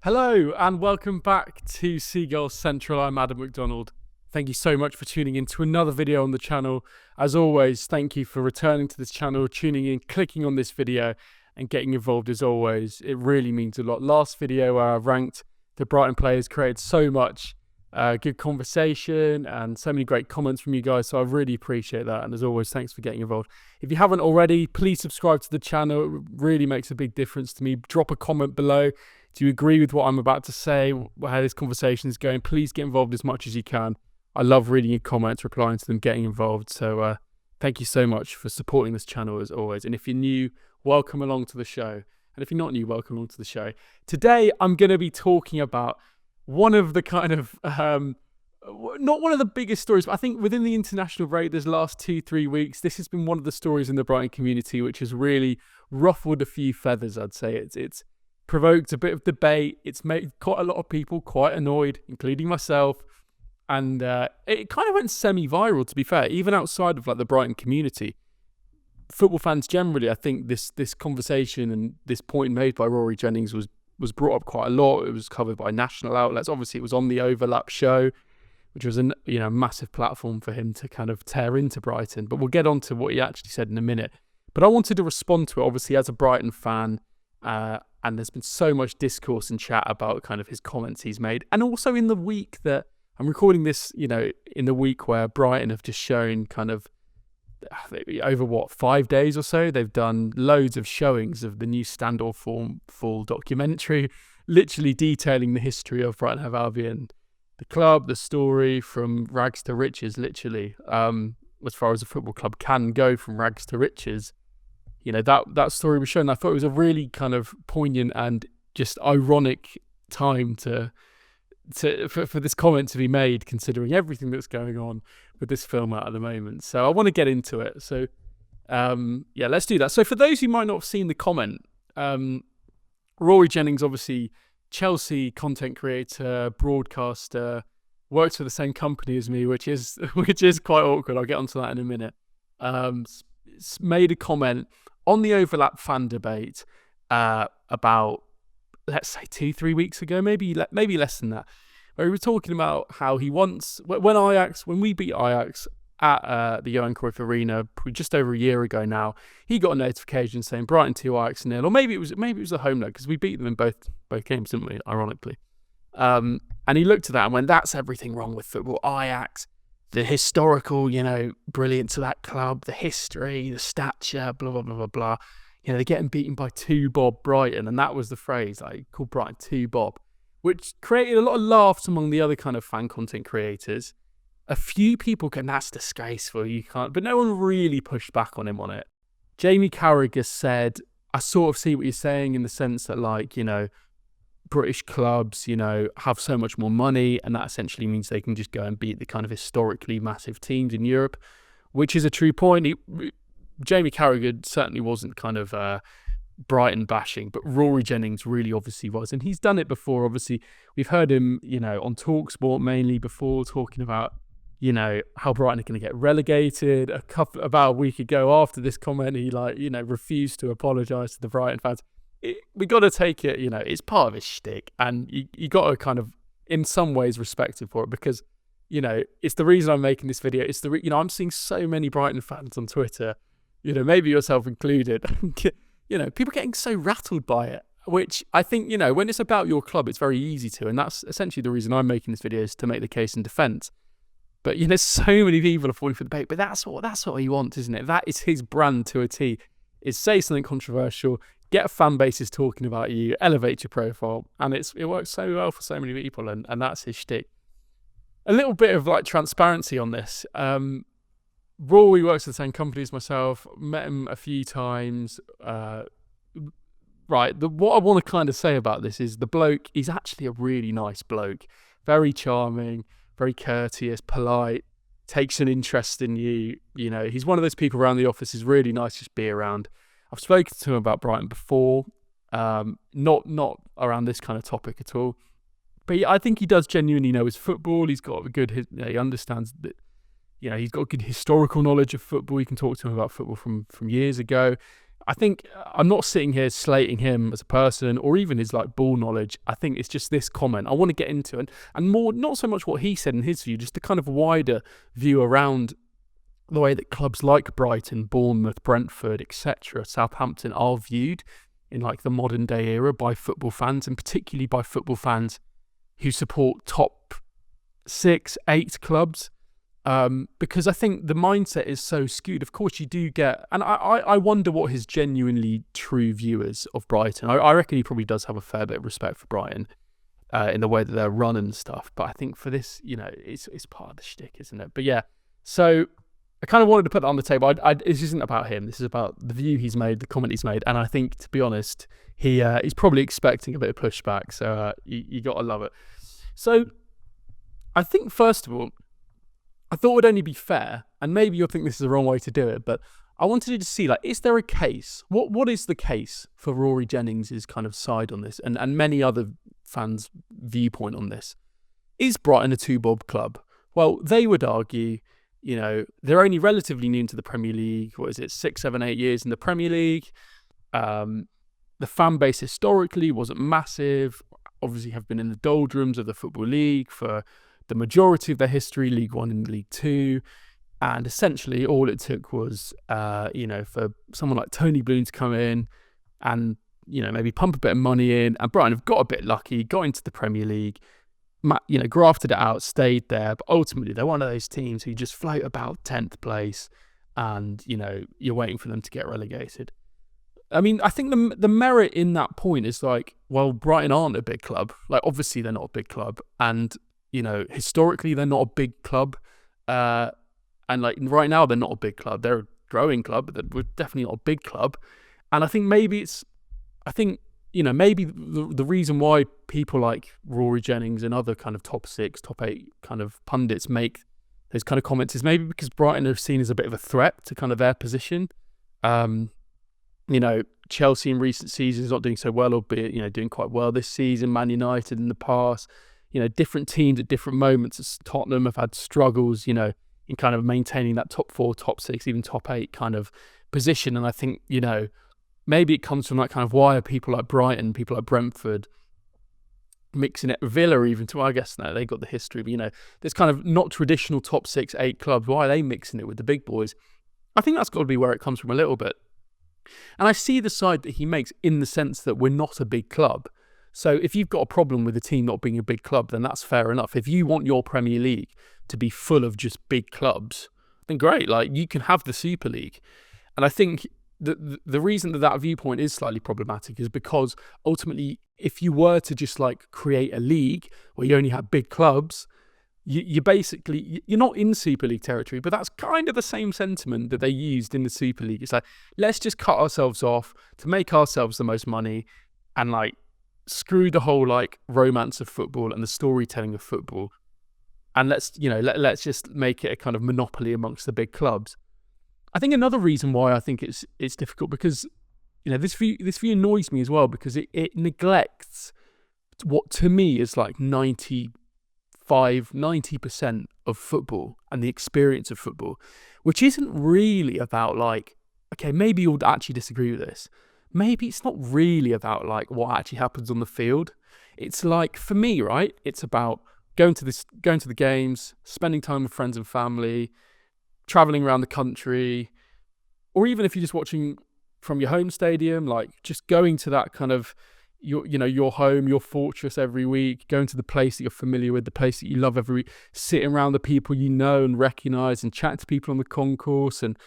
Hello and welcome back to Seagulls Central. I'm MacDonald. Thank you so much for tuning in to another video on the channel. As always, thank you for returning to this channel, tuning in, clicking on this video and getting involved as always. It really means a lot. Last video where I ranked the Brighton players created so much good conversation and so many great comments from you guys, so I really appreciate that. And as always, thanks for getting involved. If you haven't already, please subscribe to the channel. It really makes a big difference to me. Drop a comment below. Do you agree with what I'm about to say, how this conversation is going? Please get involved as much as you can. I love reading your comments, replying to them, getting involved. So thank you so much for supporting this channel as always. And if you're new, welcome along to the show. And if you're not new, welcome along to the show. Today, I'm going to be talking about one of the kind of, not one of the biggest stories, but I think within the international break, this last 2-3 weeks, this has been one of the stories in the Brighton community, which has really ruffled a few feathers, I'd say. It's provoked a bit of debate. It's made quite a lot of people quite annoyed, including myself. And it kind of went semi-viral, to be fair, even outside of like the Brighton community. Football fans generally, I think this conversation and this point made by Rory Jennings was brought up quite a lot. It was covered by national outlets. Obviously, it was on the Overlap show, which was a massive platform for him to kind of tear into Brighton. But we'll get on to what he actually said in a minute. But I wanted to respond to it, obviously, as a Brighton fan. And there's been so much discourse and chat about kind of his comments he's made. And also in the week that I'm recording this, in the week where Brighton have just shown kind of over 5 days or so, they've done loads of showings of the new Stand or Fall documentary, literally detailing the history of Brighton and Hove Albion, the club, the story from rags to riches, literally, as far as a football club can go from rags to riches. That story was shown. I thought it was a really kind of poignant and just ironic time for this comment to be made, considering everything that's going on with this film at the moment. So I want to get into it. So let's do that. So for those who might not have seen the comment, Rory Jennings, obviously Chelsea content creator, broadcaster, works for the same company as me, which is quite awkward. I'll get onto that in a minute. Made a comment on the Overlap fan debate about, let's say, 2-3 weeks ago, maybe less than that, where he was talking about how he wants, when we beat Ajax at the Johan Cruyff Arena just over a year ago now, he got a notification saying Brighton 2, Ajax 0, or maybe it was a home leg, because we beat them in both games, didn't we, ironically. And he looked at that and went, that's everything wrong with football. Ajax, the historical, brilliance of that club, the history, the stature, blah, blah, blah, blah, blah. They're getting beaten by 2-bob Brighton. And that was the phrase, called Brighton 2-bob, which created a lot of laughs among the other kind of fan content creators. A few people going, that's disgraceful, you can't. But no one really pushed back on him on it. Jamie Carragher said, I sort of see what you're saying in the sense that, British clubs, have so much more money, and that essentially means they can just go and beat the kind of historically massive teams in Europe, which is a true point. Jamie Carragher certainly wasn't kind of Brighton bashing, but Rory Jennings really obviously was, and he's done it before. Obviously, we've heard him, on TalkSport mainly before, talking about, how Brighton are going to get relegated. About a week ago, after this comment, he refused to apologise to the Brighton fans. We got to take it, it's part of his shtick, and you got to kind of, in some ways, respect him for it, because, it's the reason I'm making this video. It's I'm seeing so many Brighton fans on Twitter, maybe yourself included, people getting so rattled by it, which I think, when it's about your club, it's very easy to, and that's essentially the reason I'm making this video, is to make the case in defence. But, so many people are falling for the bait, but that's what he wants, isn't it? That is his brand to a T, is say something controversial, get fan bases talking about you, elevate your profile, and it works so well for so many people, and that's his shtick. A little bit of transparency on this. Rory works at the same company as myself, met him a few times. What I want to kind of say about this is the bloke, he's actually a really nice bloke, very charming, very courteous, polite, takes an interest in you. He's one of those people around the office who's really nice to just be around. I've spoken to him about Brighton before, not around this kind of topic at all. But I think he does genuinely know his football. He's got a good, he understands that, he's got good historical knowledge of football. You can talk to him about football from years ago. I think I'm not sitting here slating him as a person or even his like ball knowledge. I think it's just this comment I want to get into, and more, not so much what he said in his view, just the kind of wider view around the way that clubs like Brighton, Bournemouth, Brentford, etc., Southampton are viewed in like the modern day era by football fans, and particularly by football fans who support top 6, 8 clubs. Because I think the mindset is so skewed. Of course, you do get, and I wonder what his genuinely true view is of Brighton. I reckon he probably does have a fair bit of respect for Brighton in the way that they're run and stuff. But I think for this, it's part of the shtick, isn't it? But yeah, so I kind of wanted to put that on the table. This isn't about him. This is about the view he's made, the comment he's made, and I think, to be honest, he's probably expecting a bit of pushback. So you got to love it. So I think, first of all, I thought it would only be fair, and maybe you'll think this is the wrong way to do it, but I wanted to see, like, is there a case? What is the case for Rory Jennings' kind of side on this, and many other fans' viewpoint on this? Is Brighton a two-bob club? Well, they would argue, they're only relatively new to the Premier League. What is it, 6, 7, 8 years in the Premier League? The fan base historically wasn't massive, obviously have been in the doldrums of the Football League for the majority of their history, League One and League Two. And essentially all it took was, for someone like Tony Bloom to come in and, maybe pump a bit of money in. And Brighton have got a bit lucky, got into the Premier League, grafted it out, stayed there. But ultimately, they're one of those teams who just float about 10th place and, you're waiting for them to get relegated. I mean, I think the merit in that point is like, well, Brighton aren't a big club. Like, obviously, they're not a big club. And historically, they're not a big club. And like right now, they're not a big club. They're a growing club, but we're definitely not a big club. And I think maybe maybe the reason why people like Rory Jennings and other kind of top 6, top 8 kind of pundits make those kind of comments is maybe because Brighton are seen as a bit of a threat to kind of their position. Chelsea in recent seasons not doing so well, albeit, doing quite well this season. Man United in the past. Different teams at different moments. As Tottenham have had struggles, in kind of maintaining that top 4, top 6, even top 8 kind of position. And I think, maybe it comes from that kind of why are people like Brighton, people like Brentford mixing it with Villa even to, I guess, no, they got the history, but, there's kind of not traditional top 6, 8 clubs. Why are they mixing it with the big boys? I think that's got to be where it comes from a little bit. And I see the side that he makes in the sense that we're not a big club. So if you've got a problem with a team not being a big club, then that's fair enough. If you want your Premier League to be full of just big clubs, then great. Like, you can have the Super League. And I think the reason that viewpoint is slightly problematic is because ultimately, if you were to just like create a league where you only have big clubs, you're not in Super League territory, but that's kind of the same sentiment that they used in the Super League. It's like, let's just cut ourselves off to make ourselves the most money and like screw the whole like romance of football and the storytelling of football, and let's just make it a kind of monopoly amongst the big clubs. I think another reason why I think it's difficult because this view annoys me as well because it neglects what to me is like 90% of football and the experience of football, which isn't really about like, okay, maybe you'll actually disagree with this. Maybe it's not really about like what actually happens on the field. It's like, for me, right, it's about going to the games, spending time with friends and family, traveling around the country, or even if you're just watching from your home stadium, like just going to that kind of your home, your fortress every week, going to the place that you're familiar with, the place that you love every week, sitting around the people you know and recognise and chatting to people on the concourse and,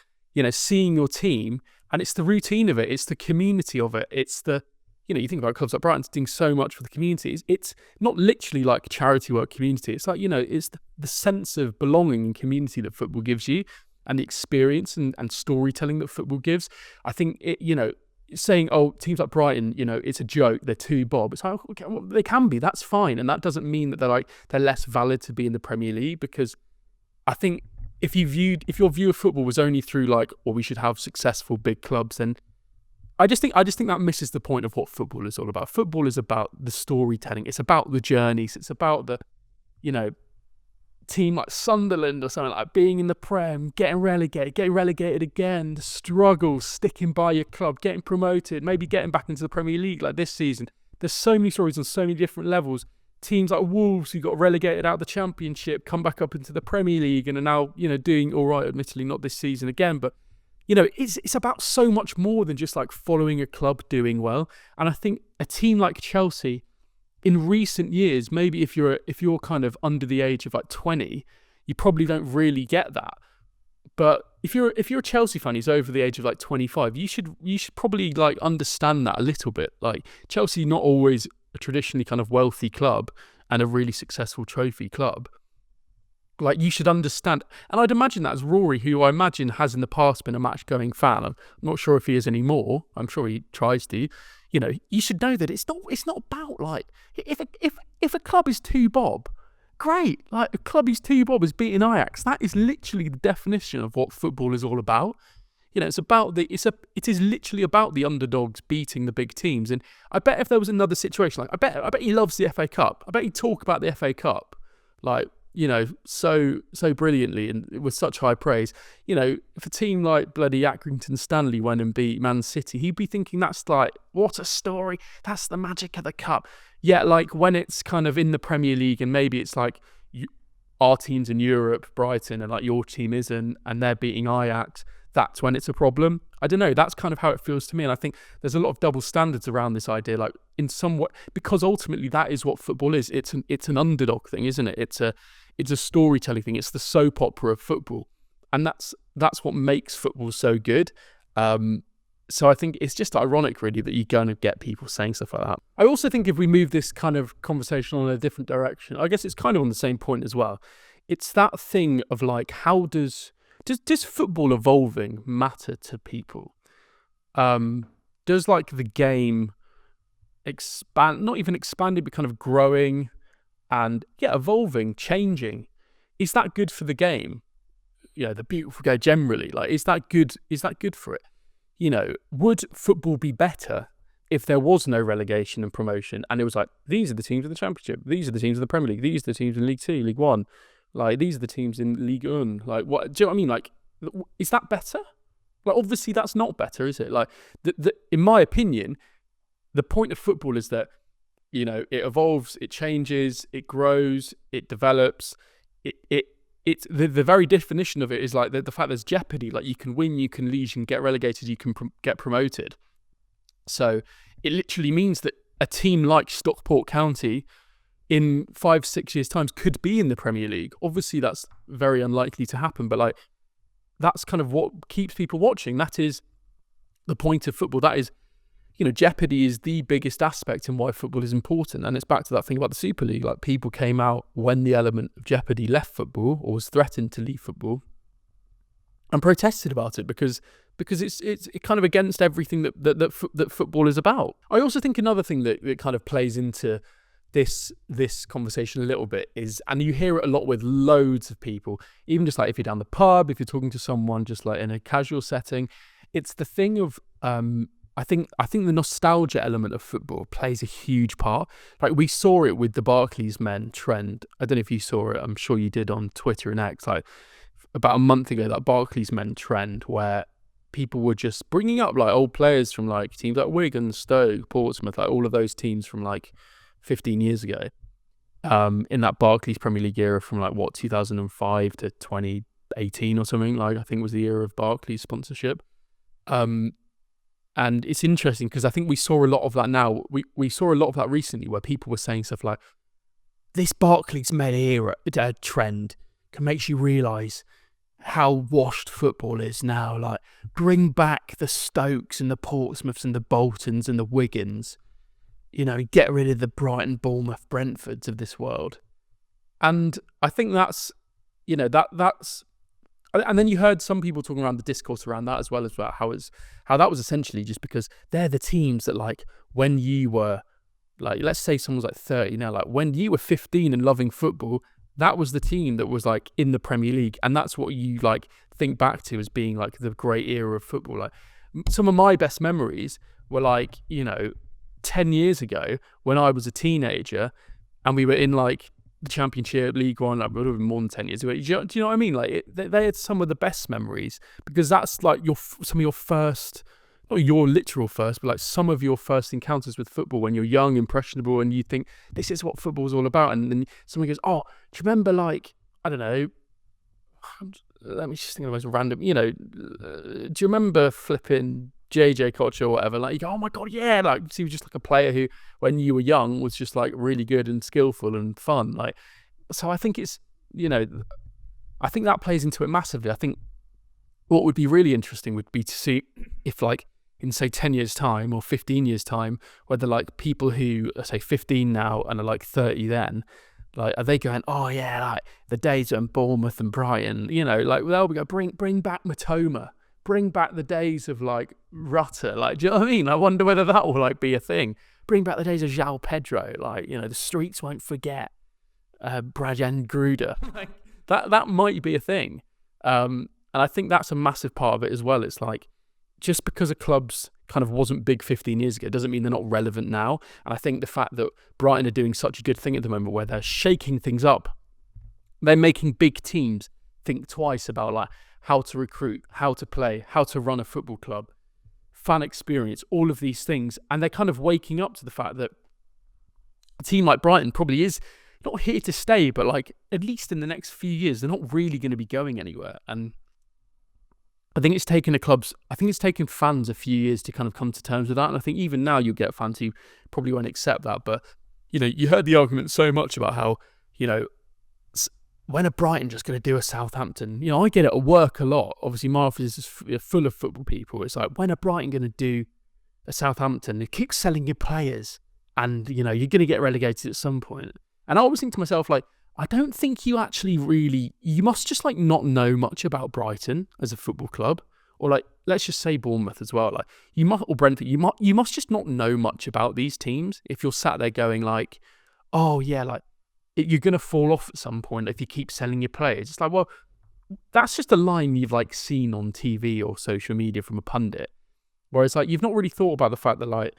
seeing your team. And it's the routine of it. It's the community of it. It's the, you think about clubs like Brighton doing so much for the community. It's not literally like charity work community. It's like, it's the sense of belonging and community that football gives you and the experience and storytelling that football gives. I think, saying, oh, teams like Brighton, it's a joke, they're too bob. It's like, okay, well, they can be, that's fine. And that doesn't mean that they're less valid to be in the Premier League, because I think if your view of football was only through like, well, we should have successful big clubs, then I just think that misses the point of what football is all about. Football is about the storytelling. It's about the journeys. It's about the, team like Sunderland or something, like being in the Prem, getting relegated again, the struggles, sticking by your club, getting promoted, maybe getting back into the Premier League like this season. There's so many stories on so many different levels. Teams like Wolves, who got relegated out of the Championship, come back up into the Premier League and are now, doing all right, admittedly not this season again, but it's about so much more than just like following a club doing well. And I think a team like Chelsea, in recent years, maybe if you're kind of under the age of like 20, you probably don't really get that. But if you're a Chelsea fan who's over the age of like 25, you should probably like understand that a little bit. Like, Chelsea not always a traditionally kind of wealthy club and a really successful trophy club. Like, you should understand. And I'd imagine that as Rory, who I imagine has in the past been a match-going fan. I'm not sure if he is anymore. I'm sure he tries to. You should know that it's not about, like, if a club is 2 bob, great. Like, a club is 2 bob is beating Ajax. That is literally the definition of what football is all about. It is literally about the underdogs beating the big teams. And I bet if there was another situation, like, I bet he loves the FA Cup. I bet he'd talk about the FA Cup, like, so brilliantly and with such high praise. If a team like bloody Accrington Stanley went and beat Man City, he'd be thinking that's like, what a story. That's the magic of the cup. Yeah, like when it's kind of in the Premier League and maybe it's like our team's in Europe, Brighton, and like your team isn't, and they're beating Ajax, that's when it's a problem. I don't know, that's kind of how it feels to me. And I think there's a lot of double standards around this idea, like in some way, because ultimately that is what football is. It's an underdog thing, isn't it? It's a storytelling thing. It's the soap opera of football. And that's what makes football so good. So I think it's just ironic, really, that you're going to get people saying stuff like that. I also think if we move this kind of conversation in a different direction, I guess it's kind of on the same point as well. It's that thing of like, how does football evolving matter to people? Does like the game expand, not even expanding, but kind of growing and evolving, changing? Is that good for the game? The beautiful game generally, like, is that good for it? Would football be better if there was no relegation and promotion and it was like, these are the teams in the Championship, these are the teams in the Premier League, these are the teams in League 2, League 1, like, these are the teams in League 1, like, what do you know what I mean? Like, is that better? Like, obviously that's not better, is it? Like, in my opinion, the point of football is that, it evolves, it changes, it grows, it develops. It's the very definition of it is like the fact there's jeopardy. Like, you can win, you can lose, you can get relegated, you can get promoted. So it literally means that a team like Stockport County in 5-6 years' time could be in the Premier League. Obviously that's very unlikely to happen, but like, that's kind of what keeps people watching. That is the point of football. That is, jeopardy is the biggest aspect in why football is important. And it's back to that thing about the Super League. Like, people came out when the element of jeopardy left football or was threatened to leave football and protested about it because it's kind of against everything that football is about. I also think another thing that kind of plays into this conversation a little bit is, and you hear it a lot with loads of people, even just like if you're down the pub, if you're talking to someone just like in a casual setting, it's the thing of I think the nostalgia element of football plays a huge part. Like, we saw it with the Barclays men trend. I don't know if you saw it. I'm sure you did on Twitter and X. Like, about a month ago, that Barclays men trend where people were just bringing up like old players from like teams like Wigan, Stoke, Portsmouth, like all of those teams from like 15 years ago. In that Barclays Premier League era from like 2005 to 2018 or something. Like, I think was the era of Barclays sponsorship. And it's interesting because I think we saw a lot of that now. We saw a lot of that recently where people were saying stuff like, this Barclays men era trend can make you realise how washed football is now. Like, bring back the Stokes and the Portsmouths and the Boltons and the Wigans. Get rid of the Brighton, Bournemouth, Brentfords of this world. And I think that's, that's... And then you heard some people talking around the discourse around that as well, how that was essentially just because they're the teams that, like, when you were, like, let's say someone's like 30 now, like, when you were 15 and loving football, that was the team that was, like, in the Premier League. And that's what you, like, think back to as being, like, the great era of football. Like, some of my best memories were, like, 10 years ago when I was a teenager and we were in, like, the Championship, League One, like, would have been more than 10 years ago. Do you know what I mean? Like, they had some of the best memories, because that's like some of your first, not your literal first, but like some of your first encounters with football when you're young, impressionable, and you think this is what football's all about. And then someone goes, "Oh, do you remember, like, I don't know, let me just think of the most random, do you remember flipping JJ Koch or whatever?" Like, you go, "Oh my God, yeah." Like, he was just like a player who, when you were young, was just like really good and skillful and fun. Like, so I think it's, I think that plays into it massively. I think what would be really interesting would be to see if, like, in say 10 years time or 15 years time, whether like people who are say 15 now and are like 30 then, like, are they going, "Oh yeah, like the days of Bournemouth and Brighton," like, they'll be going, bring back Mitoma, bring back the days of like Rutter, like, do you know what I mean? I wonder whether that will like be a thing. Bring back the days of João Pedro, like, the streets won't forget Brajan Gruda. Like, that might be a thing. And I think that's a massive part of it as well. It's like, just because a club's kind of wasn't big 15 years ago doesn't mean they're not relevant now. And I think the fact that Brighton are doing such a good thing at the moment where they're shaking things up, they're making big teams think twice about like how to recruit, how to play, how to run a football club, fan experience, all of these things. And they're kind of waking up to the fact that a team like Brighton probably is not here to stay, but like at least in the next few years, they're not really going to be going anywhere. And I think it's taken fans a few years to kind of come to terms with that. And I think even now you'll get fans who probably won't accept that. But, you heard the argument so much about how, when are Brighton just going to do a Southampton? I get it at work a lot. Obviously, my office is full of football people. It's like, when are Brighton going to do a Southampton? They keep selling your players and, you're going to get relegated at some point. And I always think to myself, like, I don't think you must just like not know much about Brighton as a football club, or like, let's just say Bournemouth as well. Like, or Brentford, you must just not know much about these teams if you're sat there going like, "Oh yeah, like you're going to fall off at some point if you keep selling your players." It's like, well, that's just a line you've like seen on TV or social media from a pundit. Whereas like, you've not really thought about the fact that like,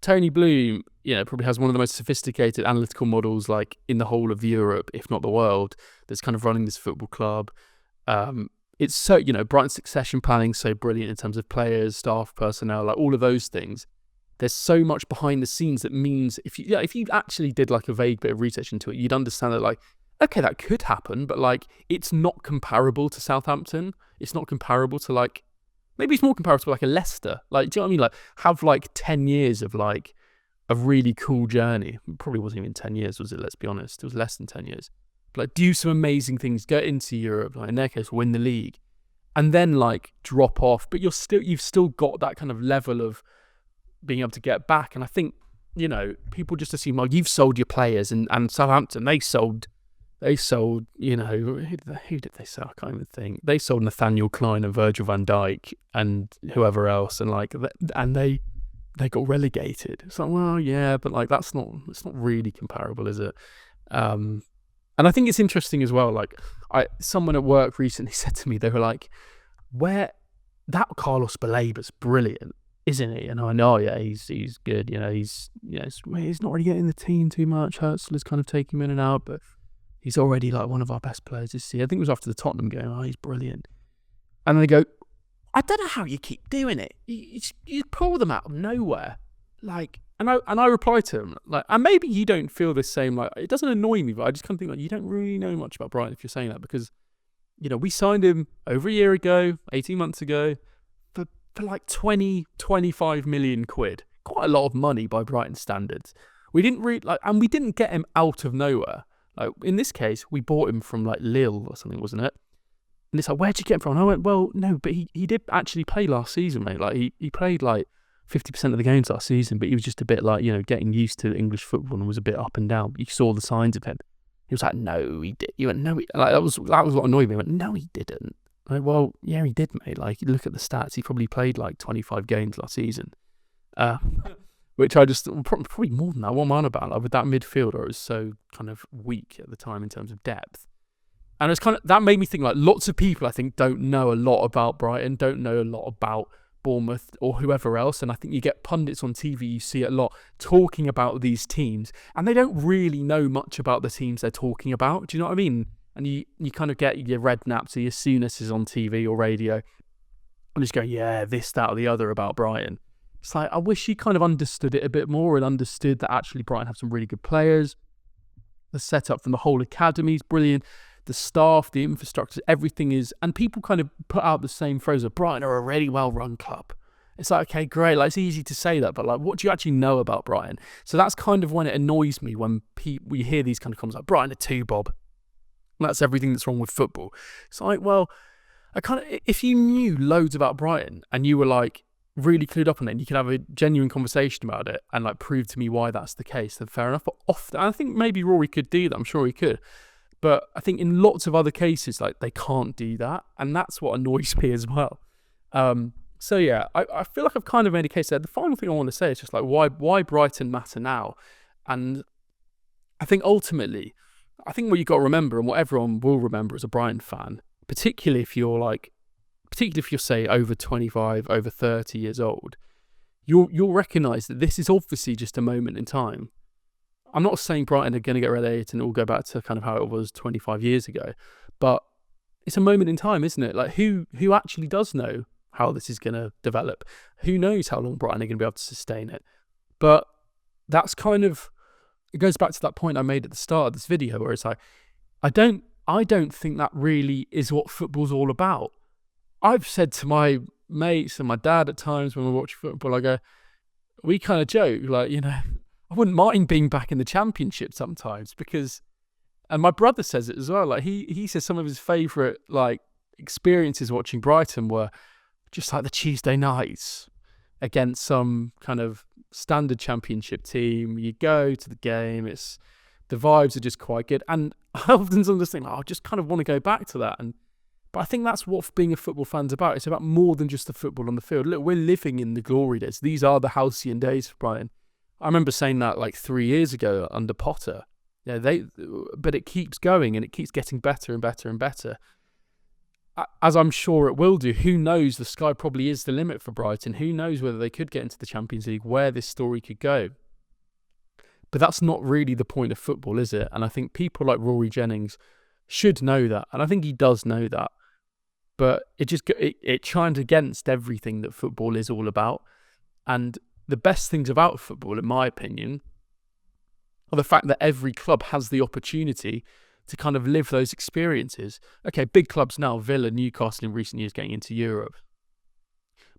Tony Bloom, probably has one of the most sophisticated analytical models like in the whole of Europe, if not the world, that's kind of running this football club. It's so, Brighton's succession planning so brilliant in terms of players, staff, personnel, like all of those things. There's so much behind the scenes that means if you actually did like a vague bit of research into it, you'd understand that like, okay, that could happen, but like, it's not comparable to Southampton. It's not comparable to like, maybe it's more comparable to like a Leicester. Like, do you know what I mean? Like, have like 10 years of like a really cool journey. It probably wasn't even 10 years, was it? Let's be honest. It was less than 10 years. But like, do some amazing things, get into Europe, like in their case, win the league, and then like drop off. But you've still got that kind of level of being able to get back. And I think, people just assume, well, you've sold your players, and Southampton, they sold, who did they sell? I can't even think. They sold Nathaniel Klein and Virgil van Dijk and whoever else, and like, and they got relegated. It's like, well, yeah, but like, it's not really comparable, is it? And I think it's interesting as well. Like, someone at work recently said to me, they were like, "Where that Carlos Balaba's brilliant, isn't he?" And I know, yeah, he's good. He's not really getting the team too much. Hurzeler's kind of taking him in and out, but he's already like one of our best players this year. I think it was after the Tottenham game. "Oh, he's brilliant." And they go, "I don't know how you keep doing it. You pull them out of nowhere." Like, and I reply to him like, and maybe you don't feel the same. Like, it doesn't annoy me, but I just kind of think like, you don't really know much about Brighton if you're saying that, because we signed him over a year ago, 18 months ago, for like 25 million quid. Quite a lot of money by Brighton standards. We didn't really and we didn't get him out of nowhere. Like, in this case, we bought him from like Lille or something, wasn't it? And it's like, "Where'd you get him from?" And I went, "Well, no, but he did actually play last season, mate. Like, he played like 50% of the games last season, but he was just a bit like, getting used to English football and was a bit up and down. You saw the signs of him." He was like, "No, he did." He went, "No, like, that was what annoyed me." He went, "No, he didn't." I'm like, "Well, yeah, he did, mate. Like, you look at the stats, he probably played like 25 games last season." Which I just, probably more than that. What am I on about? Like, with that midfielder, it was so kind of weak at the time in terms of depth. And it's kind of, that made me think like, lots of people I think don't know a lot about Brighton, don't know a lot about Bournemouth or whoever else, and I think you get pundits on TV, you see it a lot, talking about these teams, and they don't really know much about the teams they're talking about. Do you know what I mean? And you kind of get your Redknapp or your Souness on TV or radio, and just go, yeah, this, that, or the other about Brighton. It's like, I wish you kind of understood it a bit more and understood that actually Brighton have some really good players. The setup from the whole academy is brilliant. The staff, the infrastructure, everything is... And people kind of put out the same phrase of Brighton are a really well-run club. It's like, okay, great. Like, it's easy to say that, but like, what do you actually know about Brighton? So that's kind of when it annoys me when we hear these kind of comments like, Brighton are two bob. That's everything that's wrong with football. It's like, well, if you knew loads about Brighton and you were like really clued up on it and you could have a genuine conversation about it and like prove to me why that's the case, then fair enough. But often, I think maybe Rory could do that. I'm sure he could. But I think in lots of other cases, like, they can't do that. And that's what annoys me as well. So yeah, I feel like I've kind of made a case there. The final thing I want to say is just like, why Brighton matter now? And I think ultimately, I think what you've got to remember, and what everyone will remember as a Brighton fan, particularly if you're say over 25, over 30 years old, you'll recognise that this is obviously just a moment in time. I'm not saying Brighton are going to get relegated and it will go back to kind of how it was 25 years ago, but it's a moment in time, isn't it? Like, who actually does know how this is going to develop? Who knows how long Brighton are going to be able to sustain it? But that's kind of, it goes back to that point I made at the start of this video, where it's like, I don't think that really is what football's all about. I've said to my mates and my dad at times when we watch football, I go, we kind of joke, like, you know, I wouldn't mind being back in the Championship sometimes, because, and my brother says it as well, like he says some of his favourite like experiences watching Brighton were just like the Tuesday nights against some kind of standard Championship team. You go to the game, the vibes are just quite good, and I often sometimes think, I just kind of want to go back to that. But I think that's what being a football fan's about. It's about more than just the football on the field. Look, we're living in the glory days. These are the halcyon days for Brighton. I remember saying that like 3 years ago under Potter. Yeah, but it keeps going and it keeps getting better and better and better. As I'm sure it will do. Who knows? The sky probably is the limit for Brighton. Who knows whether they could get into the Champions League, where this story could go. But that's not really the point of football, is it? And I think people like Rory Jennings should know that. And I think he does know that. But it chimes against everything that football is all about. And the best things about football, in my opinion, are the fact that every club has the opportunity to kind of live those experiences. Okay, big clubs now, Villa, Newcastle in recent years getting into Europe.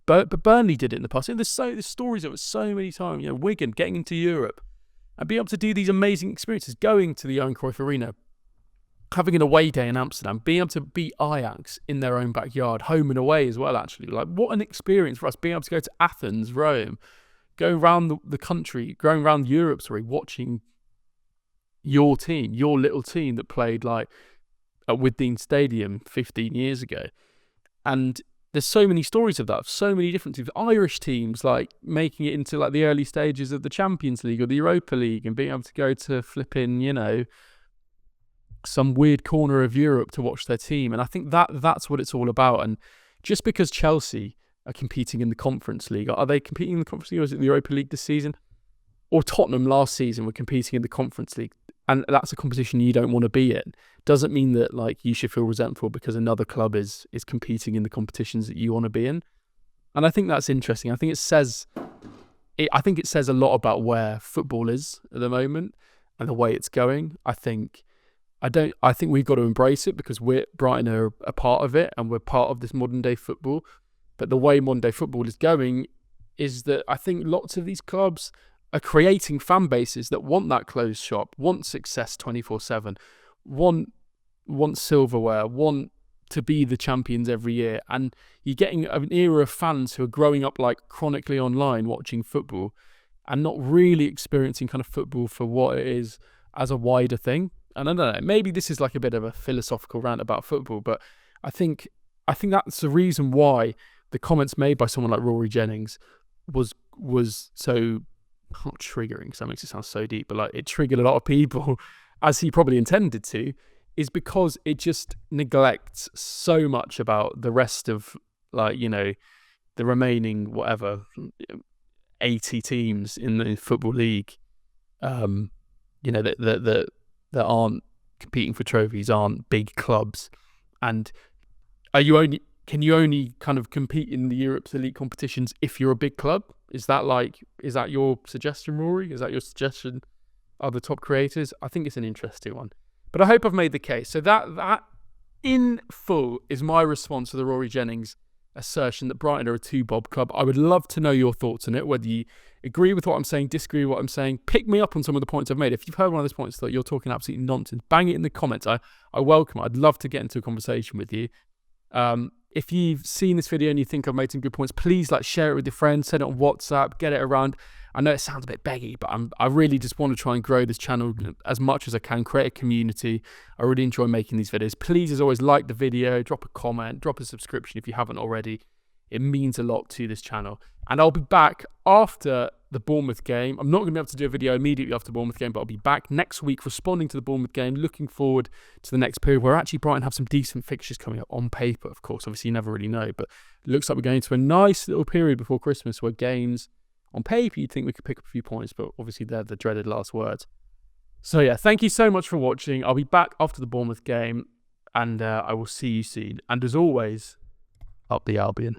But Burnley did it in the past. There's stories of it so many times. You know, Wigan getting into Europe and being able to do these amazing experiences, going to the Johan Cruyff Arena, having an away day in Amsterdam, being able to beat Ajax in their own backyard, home and away as well, actually. Like, what an experience for us, being able to go to Athens, Rome, going around the country, going around Europe, watching your team, your little team that played like at Withdean Stadium 15 years ago. And there's so many stories of that, so many different teams. Irish teams like making it into like the early stages of the Champions League or the Europa League and being able to go to flipping, you know, some weird corner of Europe to watch their team. And I think that's what it's all about. And just because Chelsea are competing in the Conference League, are they competing in the Conference League, or is it the Europa League this season? Or Tottenham last season were competing in the Conference League, and that's a competition you don't want to be in. Doesn't mean that like you should feel resentful because another club is competing in the competitions that you want to be in. And I think that's interesting. I think it says a lot about where football is at the moment and the way it's going. I think we've got to embrace it because Brighton are a part of it and we're part of this modern day football. But the way modern day football is going is that I think lots of these clubs are creating fan bases that want that closed shop, want success 24/7, want silverware, want to be the champions every year. And you're getting an era of fans who are growing up like chronically online watching football and not really experiencing kind of football for what it is as a wider thing. And I don't know, maybe this is like a bit of a philosophical rant about football, but I think that's the reason why the comments made by someone like Rory Jennings was so, not triggering, because that makes it sound so deep, but like it triggered a lot of people, as he probably intended to, is because it just neglects so much about the rest of, like, you know, the remaining, whatever, 80 teams in the Football League, you know, that aren't competing for trophies, aren't big clubs. And can you only kind of compete in the Europe's elite competitions if you're a big club? Is that your suggestion, Rory? Is that your suggestion, other top creators? I think it's an interesting one. But I hope I've made the case. So that in full is my response to the Rory Jennings assertion that Brighton are a two-bob club. I would love to know your thoughts on it, whether you agree with what I'm saying, disagree with what I'm saying. Pick me up on some of the points I've made. If you've heard one of those points that you're talking absolutely nonsense, bang it in the comments. I welcome it. I'd love to get into a conversation with you. If you've seen this video and you think I've made some good points, please share it with your friends, send it on WhatsApp, get it around. I know it sounds a bit beggy, but I really just want to try and grow this channel as much as I can, create a community. I really enjoy making these videos. Please, as always, like the video, drop a comment, drop a subscription if you haven't already. It means a lot to this channel. And I'll be back after the Bournemouth game. I'm not going to be able to do a video immediately after the Bournemouth game, but I'll be back next week responding to the Bournemouth game, looking forward to the next period where actually Brighton have some decent fixtures coming up on paper, of course. Obviously, you never really know, but it looks like we're going into a nice little period before Christmas where games, on paper, you'd think we could pick up a few points, but obviously they're the dreaded last words. So yeah, thank you so much for watching. I'll be back after the Bournemouth game, and I will see you soon. And as always, up the Albion.